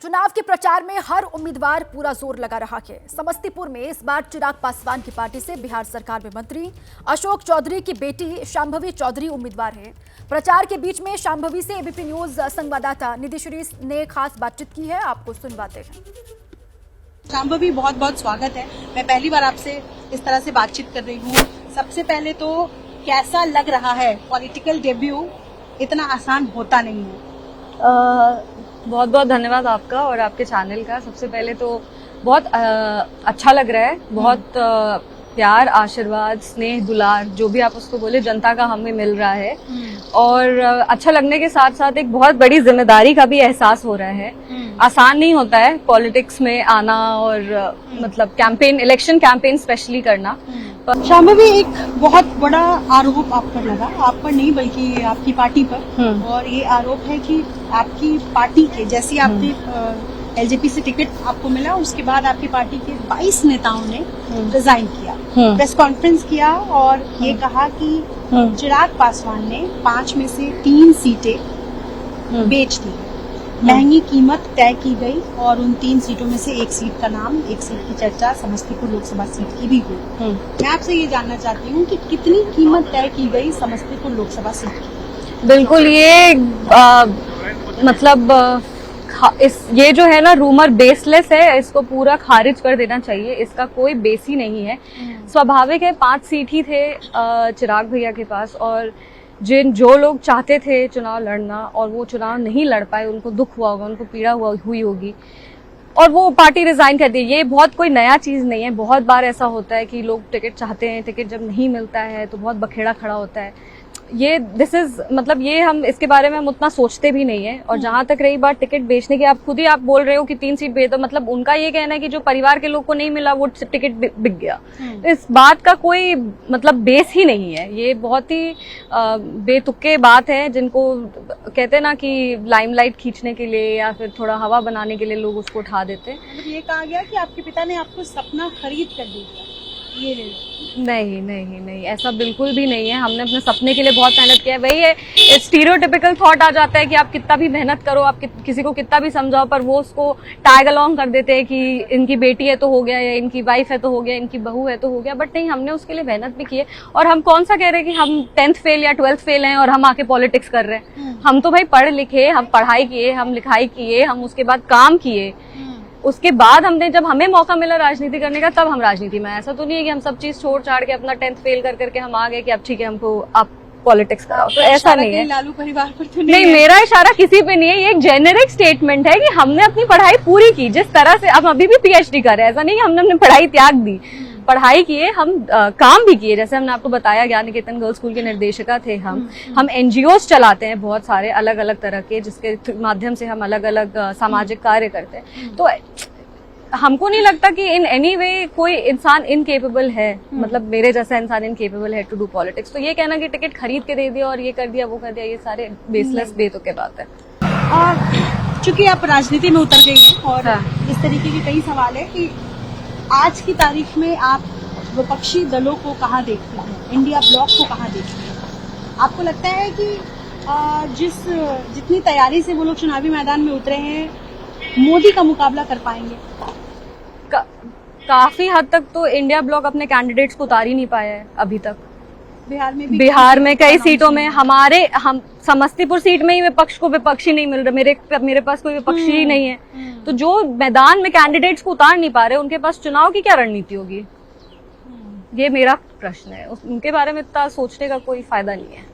चुनाव के प्रचार में हर उम्मीदवार पूरा जोर लगा रहा है। समस्तीपुर में इस बार चिराग पासवान की पार्टी से बिहार सरकार में मंत्री अशोक चौधरी की बेटी शांभवी चौधरी उम्मीदवार हैं। प्रचार के बीच में शांभवी से एबीपी न्यूज संवाददाता निधि श्री ने खास बातचीत की है, आपको सुनवाते हैं। शांभवी, बहुत बहुत स्वागत है। मैं पहली बार आपसे इस तरह से बातचीत कर रही हूँ। सबसे पहले तो कैसा लग रहा है? पॉलिटिकल डेब्यू इतना आसान होता नहीं है। बहुत बहुत धन्यवाद आपका और आपके चैनल का। सबसे पहले तो बहुत अच्छा लग रहा है। बहुत प्यार, आशीर्वाद, स्नेह, दुलार, जो भी आप उसको बोले, जनता का हमें मिल रहा है। और अच्छा लगने के साथ साथ एक बहुत बड़ी जिम्मेदारी का भी एहसास हो रहा है। आसान नहीं होता है पॉलिटिक्स में आना और मतलब कैंपेन, इलेक्शन कैंपेन स्पेशली करना। शांभवी, एक बहुत बड़ा आरोप आप पर लगा, आप पर नहीं बल्कि आपकी पार्टी पर, और ये आरोप है कि आपकी पार्टी के जैसे आपने एलजेपी से टिकट आपको मिला, उसके बाद आपकी पार्टी के 22 नेताओं ने रिजाइन किया, प्रेस कॉन्फ्रेंस किया और ये कहा कि चिराग पासवान ने 5 में से 3 सीटें बेच दी। महंगी कीमत तय की गई और उन 3 सीटों में से एक सीट का नाम, एक सीट की चर्चा समस्तीपुर लोकसभा सीट की भी हुई। मैं आपसे ये जानना चाहती हूँ कि कितनी कीमत तय की गई समस्तीपुर लोकसभा सीट की? बिल्कुल, ये मतलब ये जो है ना, रूमर बेसलेस है। इसको पूरा खारिज कर देना चाहिए। इसका कोई बेस ही नहीं है। स्वाभाविक है, 5 सीट ही थे चिराग भैया के पास, और जो लोग चाहते थे चुनाव लड़ना और वो चुनाव नहीं लड़ पाए, उनको दुख हुआ होगा, उनको पीड़ा हुई होगी और वो पार्टी रिजाइन कर दी। ये बहुत कोई नया चीज नहीं है। बहुत बार ऐसा होता है कि लोग टिकट चाहते हैं, टिकट जब नहीं मिलता है तो बहुत बखेड़ा खड़ा होता है। ये मतलब ये हम इसके बारे में हम उतना सोचते भी नहीं है। और जहां तक रही बात टिकट बेचने की, आप खुद ही आप बोल रहे हो कि 3 सीट बेच दो, मतलब उनका ये कहना है कि जो परिवार के लोग को नहीं मिला वो टिकट बिक गया। तो इस बात का कोई मतलब बेस ही नहीं है। ये बहुत ही बेतुके बात है, जिनको कहते हैं ना कि लाइमलाइट खींचने के लिए या फिर थोड़ा हवा बनाने के लिए लोग उसको उठा देते हैं। मतलब ये कहा गया कि आपके पिता ने आपको सपना खरीद कर दिया, ये ले लो। नहीं, ऐसा बिल्कुल भी नहीं है। हमने अपने सपने के लिए बहुत मेहनत किया है। वही है, स्टीरियोटिपिकल थॉट आ जाता है कि आप कितना भी मेहनत करो, आप किसी को कितना भी समझाओ, पर वो उसको टैग अलोंग कर देते हैं कि इनकी बेटी है तो हो गया, या इनकी वाइफ है तो हो गया, इनकी बहू है तो हो गया। बट नहीं, हमने उसके लिए मेहनत भी की है। और हम कौन सा कह रहे हैं कि हम 10th फेल या 12th फेल हैं और हम आके पॉलिटिक्स कर रहे हैं। हम तो भाई पढ़ लिखे, हम पढ़ाई किए, हम लिखाई किए, हम उसके बाद काम किए। उसके बाद हमने, जब हमें मौका मिला राजनीति करने का, तब हम राजनीति में। ऐसा तो नहीं है कि हम सब चीज छोड़ छाड़ के अपना 10th फेल करके हम आ गए कि अब ठीक है, हमको आप पॉलिटिक्स कराओ। तो ऐसा नहीं है। लालू परिवार पर तो नहीं, मेरा इशारा किसी पे नहीं है। ये एक जेनेरिक स्टेटमेंट है कि हमने अपनी पढ़ाई पूरी की, जिस तरह से हम अभी भी पीएचडी कर रहे हैं। ऐसा नहीं है हमने अपनी पढ़ाई त्याग दी। पढ़ाई किए, हम काम भी किए। जैसे हमने आपको बताया, ज्ञान निकेतन गर्ल्स स्कूल के निर्देशिका थे हम एनजीओज चलाते हैं बहुत सारे अलग अलग तरह के, जिसके माध्यम से हम अलग अलग सामाजिक कार्य करते हैं। तो हमको नहीं लगता कि इन एनी वे कोई इंसान इनकेपेबल है, मतलब मेरे जैसा इंसान इनकेपेबल है टू डू पॉलिटिक्स। तो ये कहना कि टिकट खरीद के दे दिया और ये कर दिया वो कर दिया, ये सारे बेसलेस बेतुके बात है। और चूंकि आप राजनीति में उतर गई हैं और इस तरीके के कई सवाल है कि आज की तारीख में आप विपक्षी दलों को कहाँ देखती हैं, इंडिया ब्लॉक को कहाँ देखती हैं? आपको लगता है कि जितनी तैयारी से वो लोग चुनावी मैदान में उतरे हैं, मोदी का मुकाबला कर पाएंगे? काफी हद तक तो इंडिया ब्लॉक अपने कैंडिडेट्स को उतार ही नहीं पाया है अभी तक। बिहार में कई सीटों में हम समस्तीपुर सीट में ही विपक्ष को विपक्षी नहीं मिल रहा। मेरे पास कोई विपक्षी ही नहीं है। तो जो मैदान में कैंडिडेट्स को उतार नहीं पा रहे, उनके पास चुनाव की क्या रणनीति होगी? ये मेरा प्रश्न है। उनके बारे में इतना सोचने का कोई फायदा नहीं है।